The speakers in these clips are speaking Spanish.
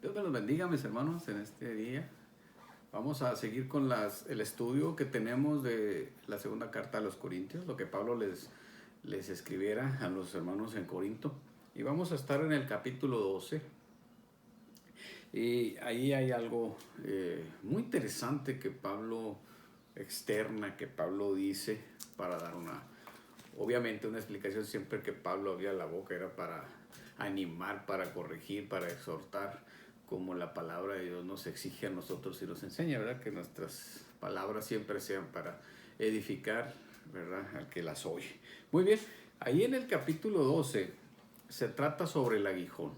Dios me los bendiga, mis hermanos, en este día. Vamos a seguir con el estudio que tenemos de la segunda carta a los Corintios, lo que Pablo les escribiera a los hermanos en Corinto. Y vamos a estar en el capítulo 12. Y ahí hay algo muy interesante que Pablo externa, que Pablo dice para dar obviamente una explicación. Siempre que Pablo abría la boca era para animar, para corregir, para exhortar, como la palabra de Dios nos exige a nosotros y nos enseña, ¿verdad? Que nuestras palabras siempre sean para edificar, ¿verdad? Al que las oye. Muy bien, ahí en el capítulo 12 se trata sobre el aguijón.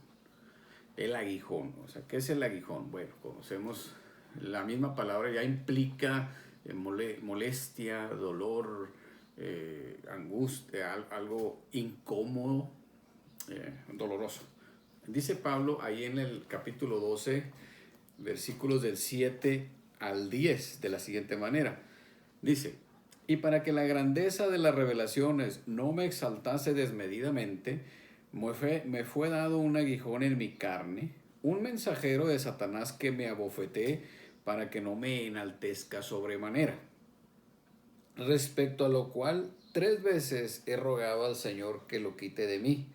El aguijón, o sea, ¿qué es el aguijón? Bueno, conocemos la misma palabra, ya implica molestia, dolor, angustia, algo incómodo, doloroso. Dice Pablo ahí en el capítulo 12, versículos del 7 al 10, de la siguiente manera. Dice: y para que la grandeza de las revelaciones no me exaltase desmedidamente, me fue dado un aguijón en mi carne, un mensajero de Satanás que me abofeté para que no me enaltezca sobremanera. Respecto a lo cual 3 veces he rogado al Señor que lo quite de mí,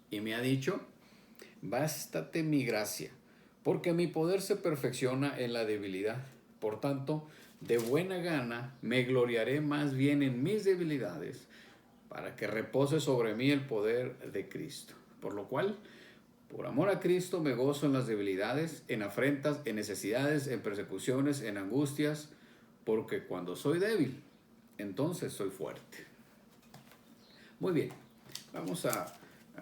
y me ha dicho: bástate mi gracia, porque mi poder se perfecciona en la debilidad. Por tanto, de buena gana me gloriaré más bien en mis debilidades, para que repose sobre mí el poder de Cristo. Por lo cual, por amor a Cristo, me gozo en las debilidades, en afrentas, en necesidades, en persecuciones, en angustias, porque cuando soy débil, entonces soy fuerte. Muy bien, vamos a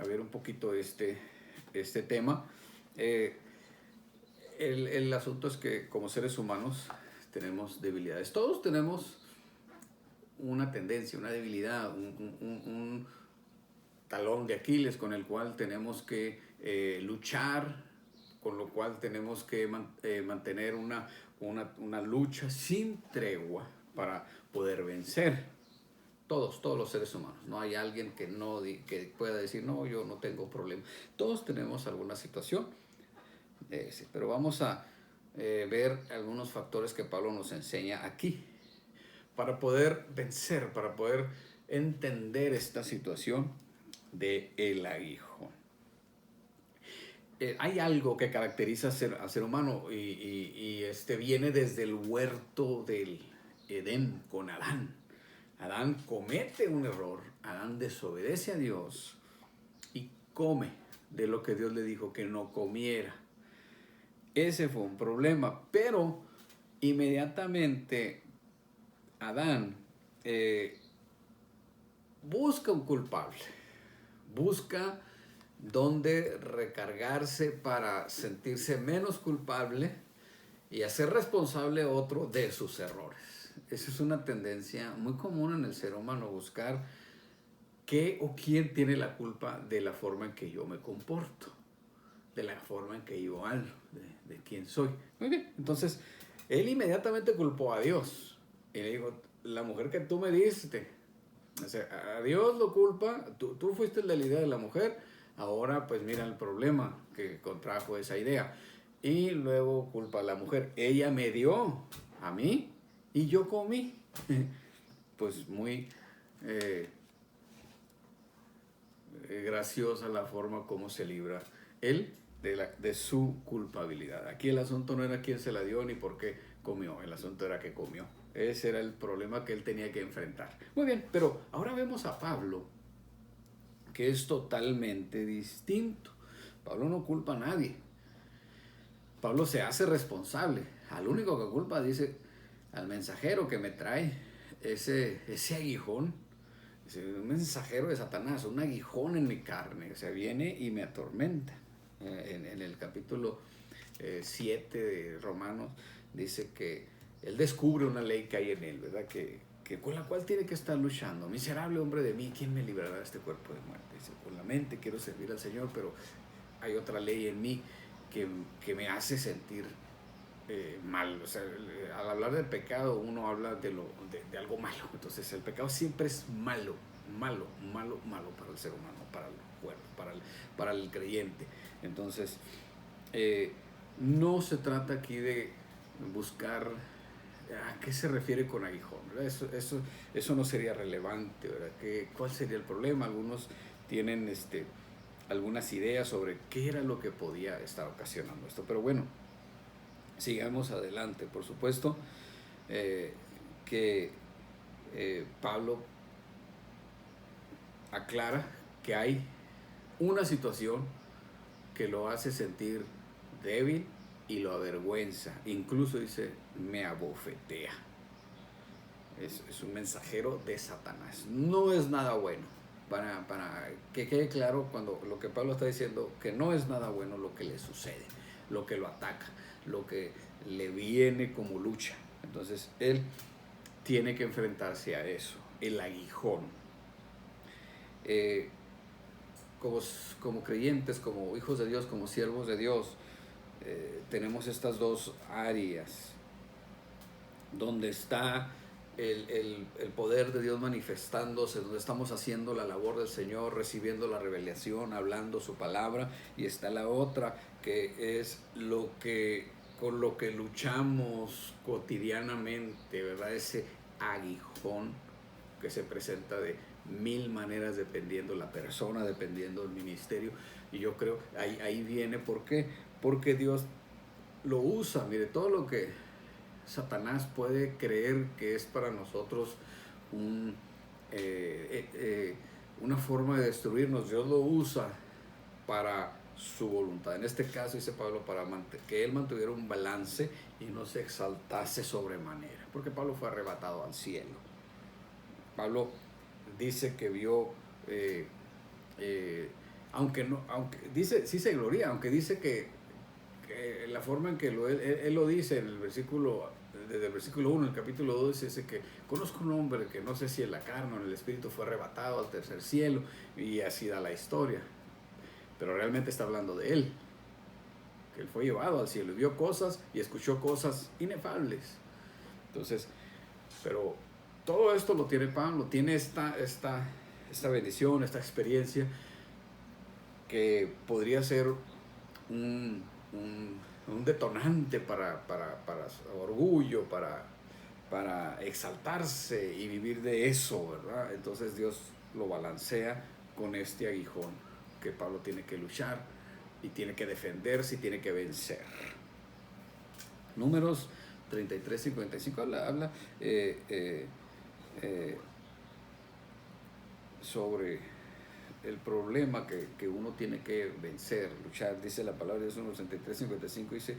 ver un poquito este tema. El asunto es que como seres humanos tenemos debilidades. Todos tenemos una tendencia, una debilidad, un talón de Aquiles con el cual tenemos que luchar, con lo cual tenemos que mantener una lucha sin tregua para poder vencer. Todos los seres humanos. No hay alguien que pueda decir: no, yo no tengo problema. Todos tenemos alguna situación. Pero vamos a ver algunos factores que Pablo nos enseña aquí para poder vencer, para poder entender esta situación del aguijón. Hay algo que caracteriza al ser humano y viene desde el huerto del Edén con Adán. Adán comete un error, Adán desobedece a Dios y come de lo que Dios le dijo que no comiera. Ese fue un problema, pero inmediatamente Adán busca un culpable, busca dónde recargarse para sentirse menos culpable y hacer responsable a otro de sus errores. Esa es una tendencia muy común en el ser humano, buscar qué o quién tiene la culpa de la forma en que yo me comporto, de la forma en que yo hablo, de quién soy. Muy bien, entonces él inmediatamente culpó a Dios y le dijo: la mujer que tú me diste, o sea, a Dios lo culpa, tú fuiste la idea de la mujer, ahora pues mira el problema que contrajo esa idea. Y luego culpa a la mujer: ella me dio a mí y yo comí. Pues muy graciosa la forma como se libra él de su culpabilidad. Aquí el asunto no era quién se la dio ni por qué comió, el asunto era que comió. Ese era el problema que él tenía que enfrentar. Muy bien, pero ahora vemos a Pablo, que es totalmente distinto. Pablo no culpa a nadie. Pablo se hace responsable. Al único que culpa, dice, al mensajero que me trae ese aguijón. Es un mensajero de Satanás, un aguijón en mi carne. O sea, viene y me atormenta. En el capítulo 7 de Romanos dice que él descubre una ley que hay en él, ¿verdad? Que con la cual tiene que estar luchando. Miserable hombre de mí, ¿quién me librará de este cuerpo de muerte? Dice: con la mente quiero servir al Señor, pero hay otra ley en mí que me hace sentir mal. O sea, al hablar del pecado uno habla de algo malo. Entonces el pecado siempre es malo para el ser humano, para el cuerpo, para el creyente. Entonces no se trata aquí de buscar a qué se refiere con aguijón, ¿verdad? Eso no sería relevante, ¿verdad? ¿Cuál sería el problema? Algunos tienen algunas ideas sobre qué era lo que podía estar ocasionando esto. Pero bueno, sigamos adelante. Por supuesto que Pablo aclara que hay una situación que lo hace sentir débil y lo avergüenza. Incluso dice, me abofetea. Es un mensajero de Satanás. No es nada bueno. Para que quede claro cuando lo que Pablo está diciendo, que no es nada bueno lo que le sucede, lo que lo ataca, lo que le viene como lucha. Entonces él tiene que enfrentarse a eso, el aguijón. Como creyentes, como hijos de Dios, como siervos de Dios, tenemos estas dos áreas donde está el poder de Dios manifestándose, donde estamos haciendo la labor del Señor, recibiendo la revelación, hablando su palabra, y está la otra que es con lo que luchamos cotidianamente, ¿verdad? Ese aguijón que se presenta de mil maneras dependiendo la persona, dependiendo el ministerio. Y yo creo, ahí viene, ¿por qué? Porque Dios lo usa. Mire, todo lo que Satanás puede creer que es para nosotros una forma de destruirnos, Dios lo usa para su voluntad. En este caso dice Pablo, para que él mantuviera un balance y no se exaltase sobremanera, porque Pablo fue arrebatado al cielo. Pablo dice que vio, aunque dice, sí se gloria, aunque dice que la forma en que él lo dice en el versículo, desde el versículo 1, el capítulo 2, dice que conozco un hombre que no sé si en la carne o en el espíritu fue arrebatado al tercer cielo, y así da la historia, pero realmente está hablando de él, que él fue llevado al cielo y vio cosas y escuchó cosas inefables. Entonces, pero todo esto lo tiene Pablo, tiene esta bendición, esta experiencia que podría ser un detonante para orgullo, para exaltarse y vivir de eso, ¿verdad? Entonces Dios lo balancea con este aguijón que Pablo tiene que luchar y tiene que defenderse y tiene que vencer. Números 33-55 habla sobre el problema que uno tiene que vencer, luchar. Dice la palabra de Dios en 33-55, dice,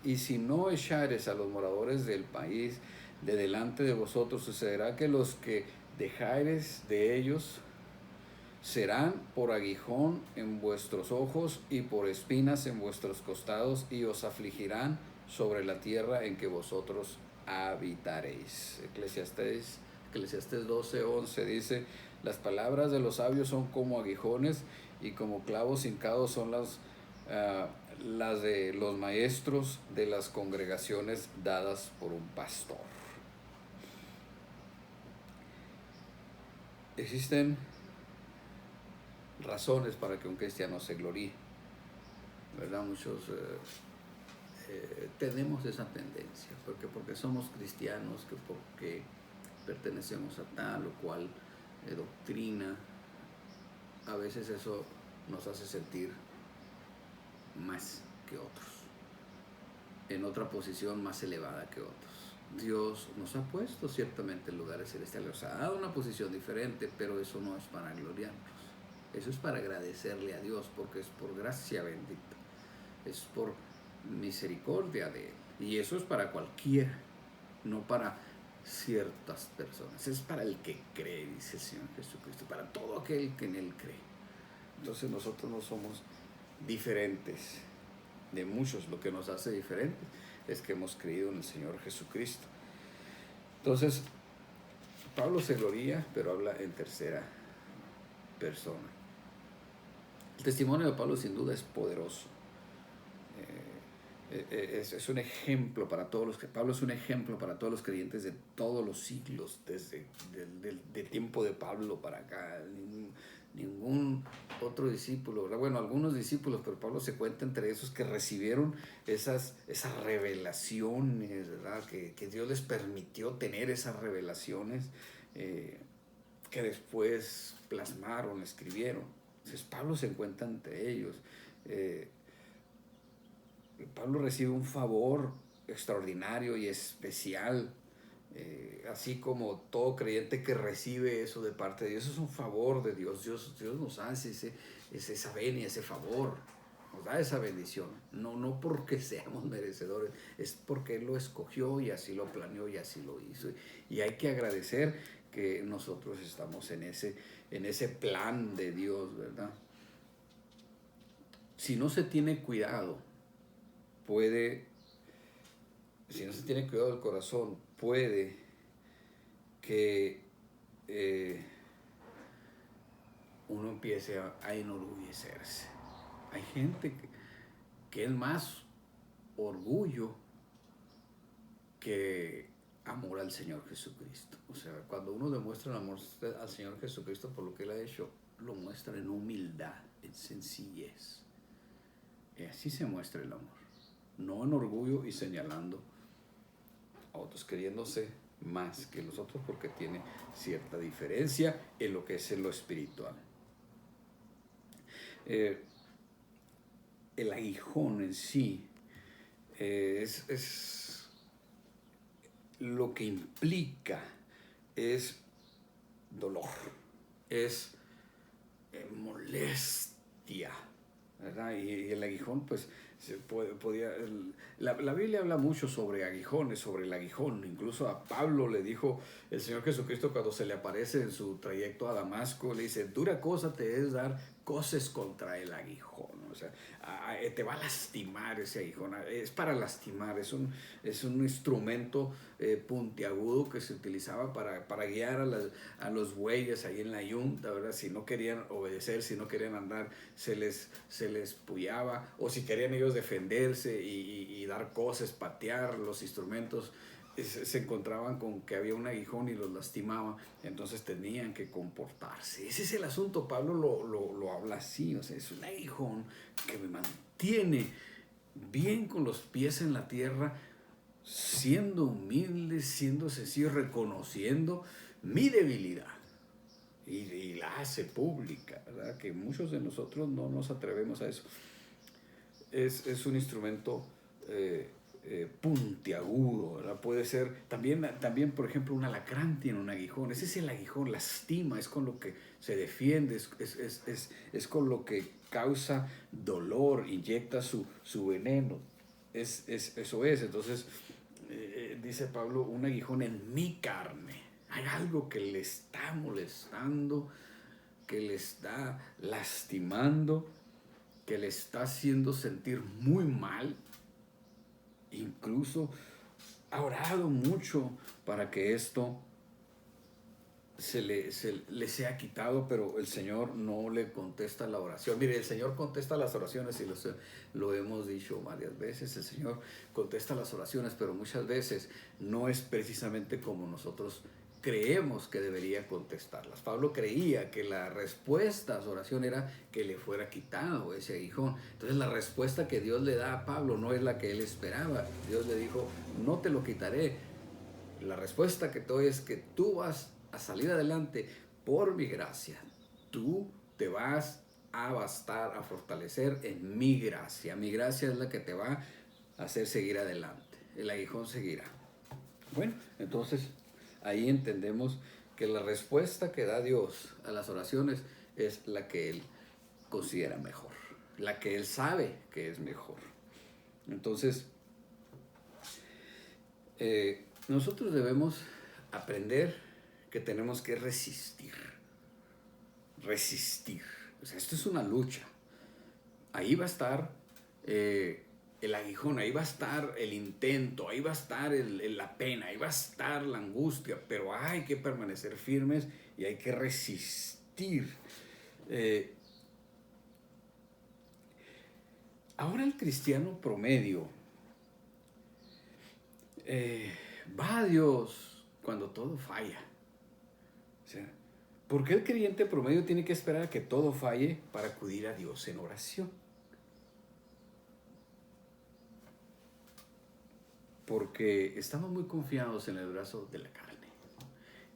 y si no echares a los moradores del país de delante de vosotros, sucederá que los que dejares de ellos serán por aguijón en vuestros ojos y por espinas en vuestros costados, y os afligirán sobre la tierra en que vosotros habitaréis. Eclesiastés 12:11 dice, las palabras de los sabios son como aguijones, y como clavos hincados son las de los maestros de las congregaciones dadas por un pastor. Existen razones para que un cristiano se gloríe, ¿verdad? Muchos tenemos esa tendencia, porque somos cristianos, que porque pertenecemos a tal o cual doctrina, a veces eso nos hace sentir más que otros, en otra posición más elevada que otros. Dios nos ha puesto ciertamente en lugares celestiales, nos ha dado una posición diferente, pero eso no es para gloriarnos, eso es para agradecerle a Dios, porque es por gracia bendita, es por misericordia de Él, y eso es para cualquiera, no para ciertas personas, es para el que cree, dice el Señor Jesucristo, para todo aquel que en Él cree. Entonces nosotros no somos diferentes de muchos, lo que nos hace diferentes es que hemos creído en el Señor Jesucristo. Entonces Pablo se gloría, pero habla en tercera persona. El testimonio de Pablo sin duda es poderoso. Es un ejemplo para todos Pablo es un ejemplo para todos los creyentes de todos los siglos, desde el tiempo de Pablo para acá. ningún otro discípulo, ¿verdad? Bueno, algunos discípulos, pero Pablo se cuenta entre esos que recibieron esas revelaciones, ¿verdad? Que Dios les permitió tener esas revelaciones que después plasmaron, escribieron. Entonces Pablo se encuentra entre ellos. Eh, Pablo recibe un favor extraordinario y especial, así como todo creyente que recibe eso de parte de Dios. Eso es un favor de Dios. Dios nos hace esa venia, ese favor, nos da esa bendición. No porque seamos merecedores, es porque Él lo escogió y así lo planeó y así lo hizo. Y hay que agradecer que nosotros estamos en ese plan de Dios, ¿verdad? Si no se tiene cuidado, si no se tiene cuidado del corazón, puede que uno empiece a enorgullecerse. Hay gente que es más orgullo que amor al Señor Jesucristo. O sea, cuando uno demuestra el amor al Señor Jesucristo por lo que Él ha hecho, lo muestra en humildad, en sencillez. Y así se muestra el amor. No en orgullo y señalando a otros, queriéndose más que los otros porque tiene cierta diferencia en lo que es en lo espiritual. El aguijón en sí es lo que implica es dolor, es molestia, ¿verdad? Y el aguijón, pues, la Biblia habla mucho sobre aguijones, sobre el aguijón. Incluso a Pablo le dijo el Señor Jesucristo cuando se le aparece en su trayecto a Damasco, le dice, dura cosa te es dar coces contra el aguijón. O sea, te va a lastimar ese aguijón, es para lastimar, es un instrumento puntiagudo que se utilizaba para guiar a los bueyes ahí en la yunta, ¿verdad? Si no querían obedecer, si no querían andar, se les pullaba, o si querían ellos defenderse y dar cosas, patear los instrumentos, se encontraban con que había un aguijón y los lastimaba, entonces tenían que comportarse. Ese es el asunto, Pablo lo habla así, o sea, es un aguijón que me mantiene bien con los pies en la tierra, siendo humilde, siendo sencillo, reconociendo mi debilidad. Y la hace pública, ¿verdad? Que muchos de nosotros no nos atrevemos a eso. Es un instrumento puntiagudo, ¿verdad? Puede ser, también, por ejemplo, un alacrán tiene un aguijón. Ese es el aguijón, lastima, es con lo que se defiende, es con lo que causa dolor, inyecta su veneno. Eso es. Entonces, dice Pablo, un aguijón en mi carne. Hay algo que le está molestando, que le está lastimando, que le está haciendo sentir muy mal. Incluso ha orado mucho para que esto se le sea quitado, pero el Señor no le contesta la oración. Mire, el Señor contesta las oraciones y lo hemos dicho varias veces. El Señor contesta las oraciones, pero muchas veces no es precisamente como nosotros creemos que debería contestarlas. Pablo creía que la respuesta a su oración era que le fuera quitado ese aguijón. Entonces la respuesta que Dios le da a Pablo no es la que él esperaba. Dios le dijo, no te lo quitaré. La respuesta que te doy es que tú vas a salir adelante por mi gracia. Tú te vas a bastar, a fortalecer en mi gracia. Mi gracia es la que te va a hacer seguir adelante. El aguijón seguirá. Bueno, entonces ahí entendemos que la respuesta que da Dios a las oraciones es la que Él considera mejor, la que Él sabe que es mejor. Entonces, nosotros debemos aprender que tenemos que resistir. O sea, esto es una lucha. Ahí va a estar el aguijón, ahí va a estar el intento, ahí va a estar la pena, ahí va a estar la angustia, pero hay que permanecer firmes y hay que resistir. Ahora el cristiano promedio va a Dios cuando todo falla. O sea, ¿Por qué el creyente promedio tiene que esperar a que todo falle para acudir a Dios en oración? Porque estamos muy confiados en el brazo de la carne,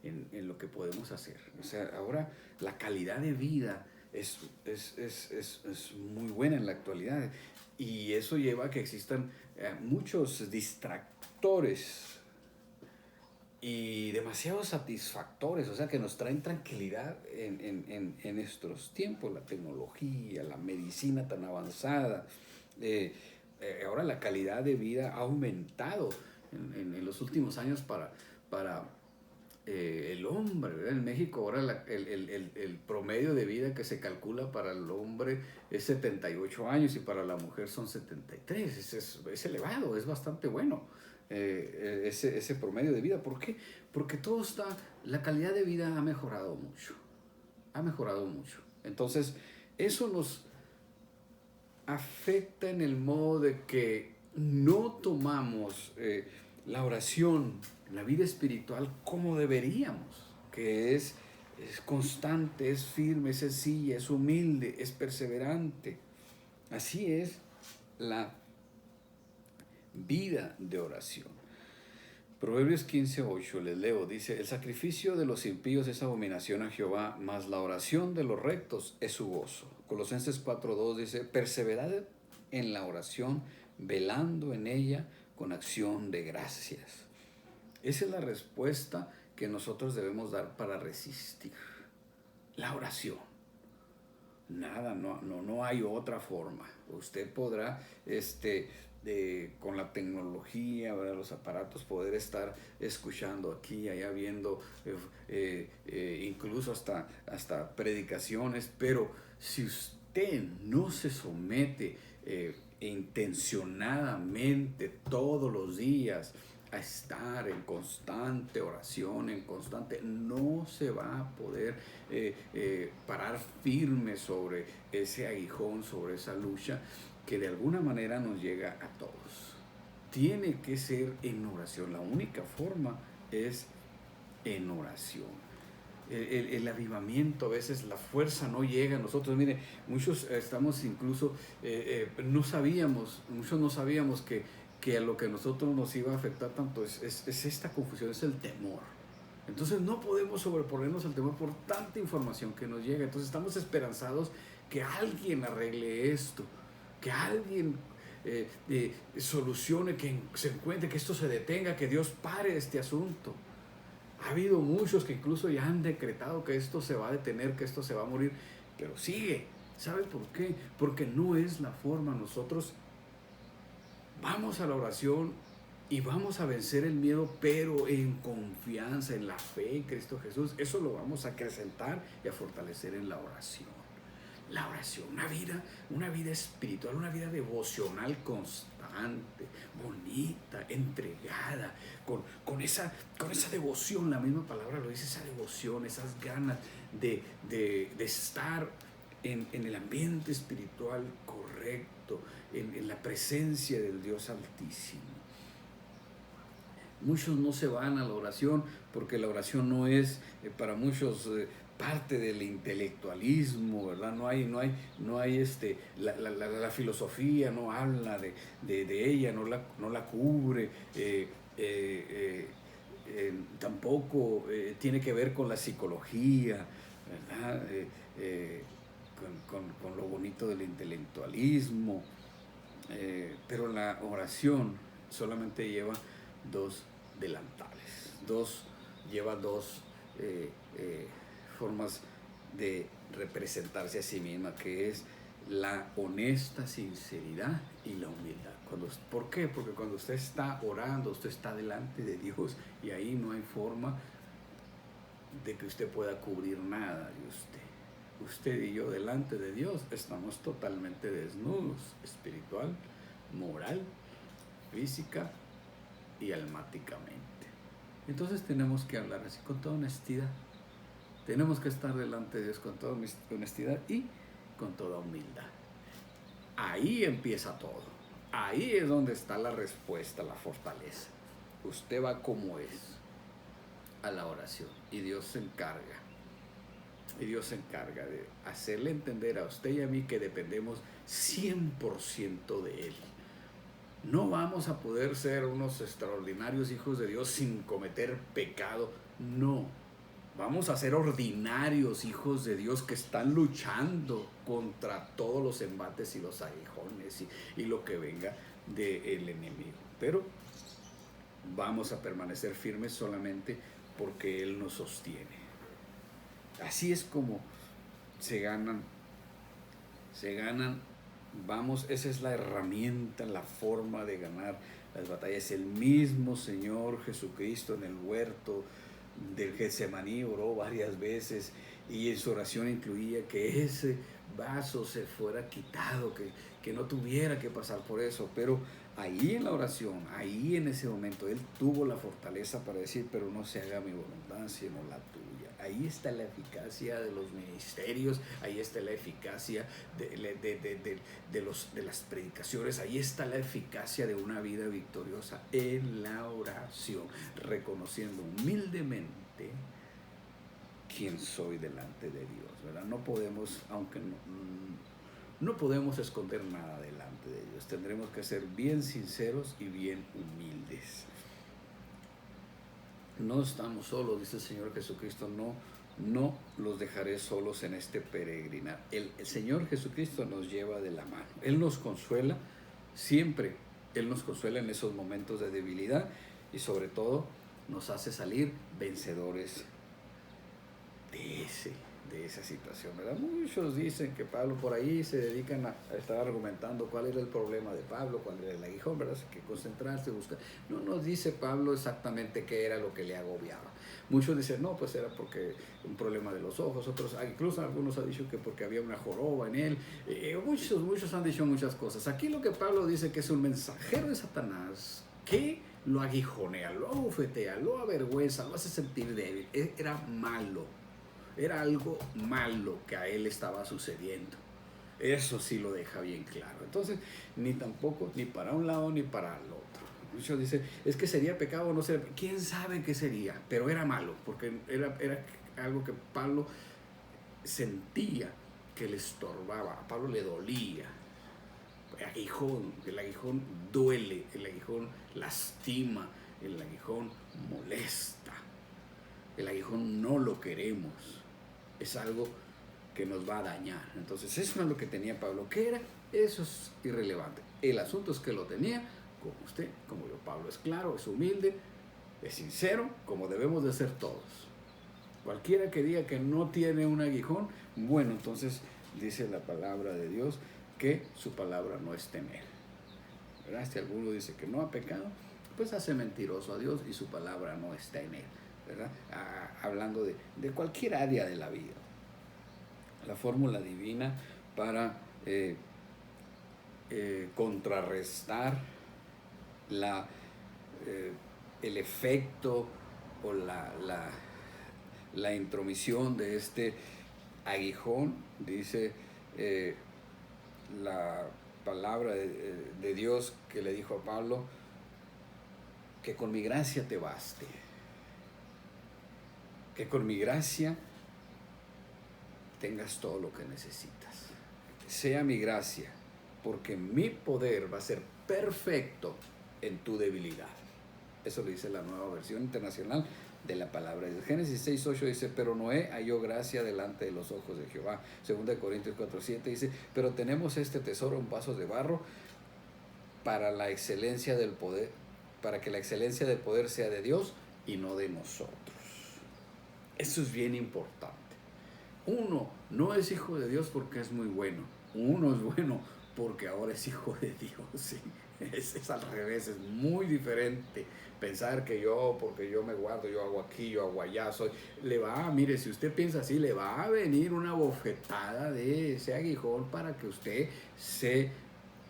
en lo que podemos hacer. O sea, ahora la calidad de vida es muy buena en la actualidad, y eso lleva a que existan muchos distractores y demasiados satisfactores, o sea, que nos traen tranquilidad en estos tiempos, la tecnología, la medicina tan avanzada. Ahora la calidad de vida ha aumentado en los últimos años para el hombre, ¿verdad? En México ahora el promedio de vida que se calcula para el hombre es 78 años y para la mujer son 73. Es elevado, es bastante bueno ese promedio de vida. ¿Por qué? Porque la calidad de vida ha mejorado mucho. Ha mejorado mucho. Entonces, eso nos afecta en el modo de que no tomamos la oración, la vida espiritual como deberíamos, que es constante, es firme, es sencilla, es humilde, es perseverante. Así es la vida de oración. Proverbios 15:8, les leo, dice: el sacrificio de los impíos es abominación a Jehová, mas la oración de los rectos es su gozo. Colosenses 4:2 dice: perseverad en la oración, velando en ella con acción de gracias. Esa es la respuesta que nosotros debemos dar para resistir. La oración. Nada, no hay otra forma. Usted podrá, con la tecnología, ¿verdad?, los aparatos, poder estar escuchando aquí, allá, viendo incluso hasta predicaciones, pero si usted no se somete intencionadamente todos los días a estar en constante oración, no se va a poder parar firme sobre ese aguijón, sobre esa lucha que de alguna manera nos llega a todos. Tiene que ser en oración. La única forma es en oración. El avivamiento, a veces la fuerza no llega a nosotros. Mire, muchos estamos incluso, muchos no sabíamos que a lo que a nosotros nos iba a afectar tanto es esta confusión, es el temor. Entonces no podemos sobreponernos al temor por tanta información que nos llega. Entonces estamos esperanzados que alguien arregle esto, que alguien solucione, que se encuentre, que esto se detenga, que Dios pare este asunto. Ha habido muchos que incluso ya han decretado que esto se va a detener, que esto se va a morir, pero sigue. ¿Sabe por qué? Porque no es la forma. Nosotros vamos a la oración y vamos a vencer el miedo, pero en confianza, en la fe en Cristo Jesús. Eso lo vamos a acrecentar y a fortalecer en la oración. La oración, una vida espiritual, una vida devocional constante, bonita, entregada, con esa devoción. La misma palabra lo dice, esa devoción, esas ganas de estar en el ambiente espiritual correcto, en la presencia del Dios Altísimo. Muchos no se van a la oración porque la oración no es para muchos parte del intelectualismo, ¿verdad? No hay la filosofía no habla de ella, no la cubre, tampoco tiene que ver con la psicología, ¿verdad? Con lo bonito del intelectualismo, pero la oración solamente lleva dos delantales, lleva dos formas de representarse a sí misma, que es la honesta sinceridad y la humildad. ¿Por qué? Porque cuando usted está orando, usted está delante de Dios, y ahí no hay forma de que usted pueda cubrir nada de usted. Usted y yo delante de Dios estamos totalmente desnudos, espiritual, moral, física y almáticamente. Entonces tenemos que hablar así con toda honestidad. Tenemos que estar delante de Dios con toda honestidad y con toda humildad. Ahí empieza todo. Ahí es donde está la respuesta, la fortaleza. Usted va como es a la oración y Dios se encarga Y Dios se encarga de hacerle entender a usted y a mí que dependemos 100% de Él. No vamos a poder ser unos extraordinarios hijos de Dios sin cometer pecado. No. Vamos a ser ordinarios hijos de Dios que están luchando contra todos los embates y los aguijones y lo que venga del enemigo. Pero vamos a permanecer firmes solamente porque Él nos sostiene. Así es como se ganan, vamos, esa es la herramienta, la forma de ganar las batallas. El mismo Señor Jesucristo en el huerto del Getsemaní oró varias veces y en su oración incluía que ese vaso se fuera quitado, que no tuviera que pasar por eso, pero ahí en la oración, ahí en ese momento, Él tuvo la fortaleza para decir, pero no se haga mi voluntad sino la tuya. Ahí está la eficacia de los ministerios, ahí está la eficacia de las predicaciones, ahí está la eficacia de una vida victoriosa en la oración, reconociendo humildemente quién soy delante de Dios, ¿verdad? No podemos, aunque no podemos esconder nada delante de Dios, tendremos que ser bien sinceros y bien humildes. No estamos solos, dice el Señor Jesucristo, no los dejaré solos en este peregrinar. El Señor Jesucristo nos lleva de la mano, Él nos consuela siempre, Él nos consuela en esos momentos de debilidad y sobre todo nos hace salir vencedores de esa situación, ¿verdad? Muchos dicen que Pablo por ahí se dedican a estar argumentando cuál era el problema de Pablo, cuál era el aguijón, ¿verdad? Que concentrarse, buscar. No nos dice Pablo exactamente qué era lo que le agobiaba. Muchos dicen, no, pues era porque un problema de los ojos, otros, incluso algunos han dicho que porque había una joroba en él. Muchos han dicho muchas cosas. Aquí lo que Pablo dice que es un mensajero de Satanás que lo aguijonea, lo abofetea, lo avergüenza, lo hace sentir débil. Era malo. Era algo malo que a él estaba sucediendo. Eso sí lo deja bien claro. Entonces, ni tampoco, ni para un lado ni para el otro. Muchos dicen, es que sería pecado o no sería. ¿Quién sabe qué sería? Pero era malo, porque era algo que Pablo sentía que le estorbaba. A Pablo le dolía. El aguijón duele, el aguijón lastima, el aguijón molesta. El aguijón no lo queremos. Es algo que nos va a dañar. Entonces, eso no es lo que tenía Pablo. ¿Qué era? Eso es irrelevante. El asunto es que lo tenía como usted, como yo. Pablo es claro, es humilde, es sincero, como debemos de ser todos. Cualquiera que diga que no tiene un aguijón, bueno, entonces dice la palabra de Dios que su palabra no es temer. ¿Verdad? Si alguno dice que no ha pecado, pues hace mentiroso a Dios y su palabra no está en él. ¿Verdad? Hablando de cualquier área de la vida. La fórmula divina para contrarrestar el efecto o la intromisión de este aguijón, dice la palabra de Dios que le dijo a Pablo, que con mi gracia te baste. Que con mi gracia tengas todo lo que necesitas. Sea mi gracia, porque mi poder va a ser perfecto en tu debilidad. Eso lo dice la Nueva Versión Internacional de la palabra de Génesis 6:8 dice, pero Noé halló gracia delante de los ojos de Jehová. 2 Corintios 4:7 dice, pero tenemos este tesoro en vasos de barro para la excelencia del poder, para que la excelencia del poder sea de Dios y no de nosotros. Eso es bien importante. Uno no es hijo de Dios porque es muy bueno. Uno es bueno porque ahora es hijo de Dios. ¿Sí? Es al revés, es muy diferente. Pensar que yo, porque yo me guardo, yo hago aquí, yo hago allá, mire, si usted piensa así, le va a venir una bofetada de ese aguijón para que usted se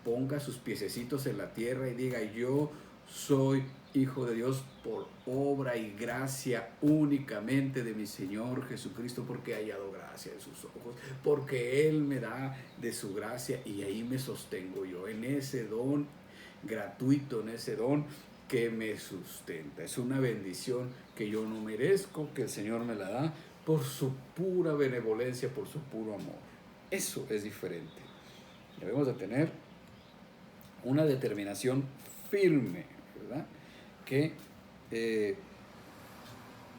ponga sus piececitos en la tierra y diga, yo soy hijo de Dios por obra y gracia únicamente de mi Señor Jesucristo, porque he hallado gracia en sus ojos, porque Él me da de su gracia y ahí me sostengo yo, en ese don gratuito, en ese don que me sustenta. Es una bendición que yo no merezco, que el Señor me la da por su pura benevolencia, por su puro amor. Eso es diferente. Debemos de tener una determinación firme, ¿verdad? Que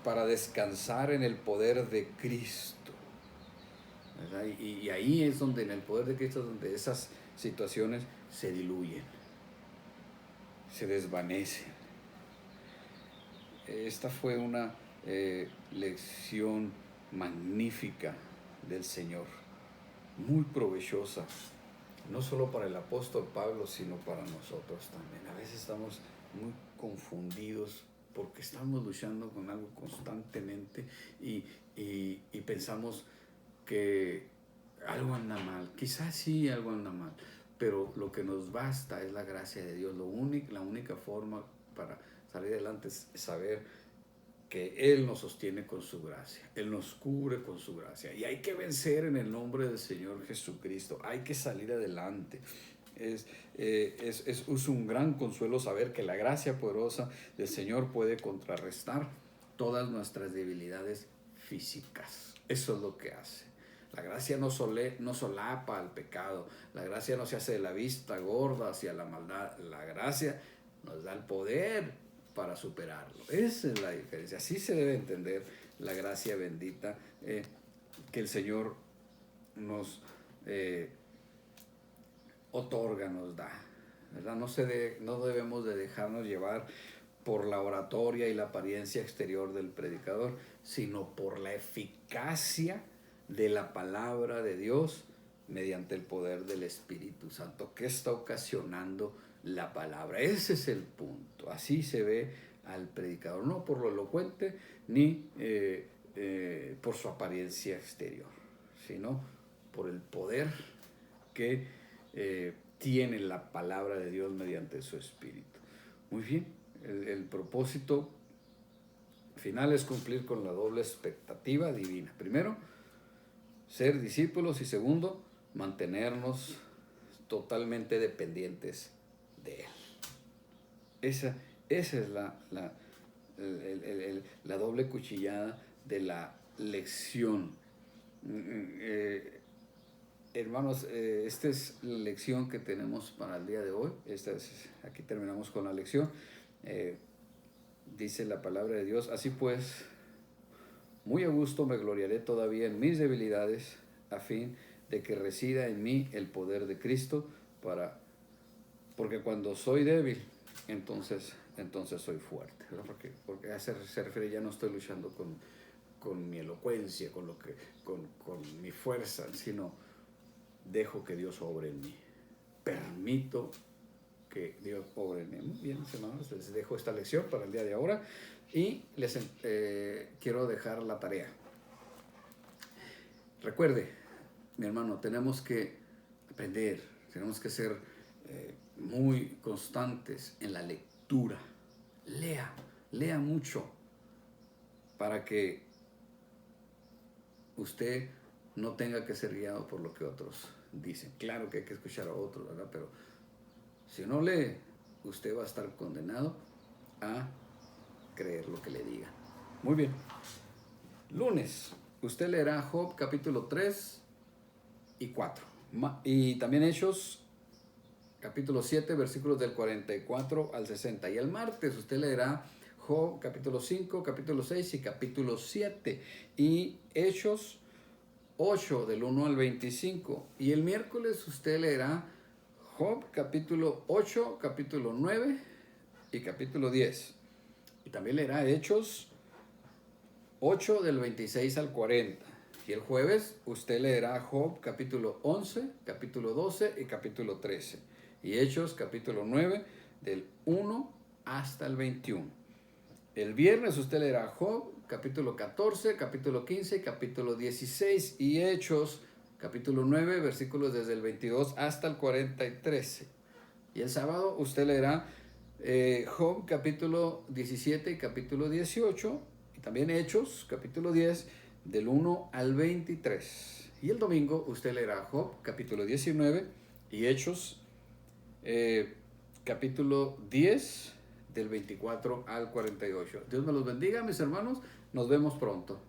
para descansar en el poder de Cristo, ¿verdad? Y ahí es donde, en el poder de Cristo, donde esas situaciones se diluyen, se desvanecen. Esta fue una lección magnífica del Señor, muy provechosa, no solo para el apóstol Pablo, sino para nosotros también. A veces estamos muy confundidos porque estamos luchando con algo constantemente y pensamos que algo anda mal. Quizás sí algo anda mal, pero lo que nos basta es la gracia de Dios. La única forma para salir adelante es saber que Él nos sostiene con su gracia, Él nos cubre con su gracia, y hay que vencer en el nombre del Señor Jesucristo, hay que salir adelante. Es un gran consuelo saber que la gracia poderosa del Señor puede contrarrestar todas nuestras debilidades físicas. Eso es lo que hace. La gracia no solapa al pecado, la gracia no se hace de la vista gorda hacia la maldad, la gracia nos da el poder para superarlo. Esa es la diferencia. Así se debe entender la gracia bendita que el Señor nos otorga, nos da, ¿verdad? No debemos de dejarnos llevar por la oratoria y la apariencia exterior del predicador, sino por la eficacia de la palabra de Dios mediante el poder del Espíritu Santo que está ocasionando la palabra. Ese es el punto. Así se ve al predicador, no por lo elocuente ni por su apariencia exterior, sino por el poder que tiene la palabra de Dios mediante su Espíritu. Muy bien, el propósito final es cumplir con la doble expectativa divina. Primero, ser discípulos, y segundo, mantenernos totalmente dependientes de Él. Esa es la doble cuchillada de la lección. Hermanos, esta es la lección que tenemos para el día de hoy. Aquí terminamos con la lección. Dice la palabra de Dios: así pues, muy a gusto me gloriaré todavía en mis debilidades, a fin de que resida en mí el poder de Cristo, porque cuando soy débil, entonces soy fuerte, ¿verdad? Porque se refiere, ya no estoy luchando con mi elocuencia, con mi fuerza, sino dejo que Dios obre en mí. Permito que Dios obre en mí. Muy bien, hermanos, les dejo esta lección para el día de ahora y les quiero dejar la tarea. Recuerde, mi hermano, tenemos que aprender, tenemos que ser muy constantes en la lectura. Lea mucho para que usted no tenga que ser guiado por lo que otros dicen. Claro que hay que escuchar a otros, ¿verdad? Pero si no lee, usted va a estar condenado a creer lo que le digan. Muy bien. Lunes, usted leerá Job capítulo 3 y 4. Y también Hechos capítulo 7, versículos del 44 al 60. Y el martes usted leerá Job capítulo 5, capítulo 6 y capítulo 7. Y Hechos 8 del 1 al 25. Y el miércoles usted leerá Job capítulo 8, capítulo 9 y capítulo 10. Y también leerá Hechos 8 del 26 al 40. Y el jueves usted leerá Job capítulo 11, capítulo 12 y capítulo 13. Y Hechos capítulo 9 del 1 hasta el 21. El viernes usted leerá Job capítulo 14, capítulo 15 y capítulo 16. Y Hechos capítulo 9, versículos desde el 22 hasta el 43. Y el sábado usted leerá Job capítulo 17 y capítulo 18. Y también Hechos capítulo 10 del 1 al 23. Y el domingo usted leerá Job capítulo 19 y Hechos capítulo 10 del 24 al 48. Dios me los bendiga, mis hermanos. Nos vemos pronto.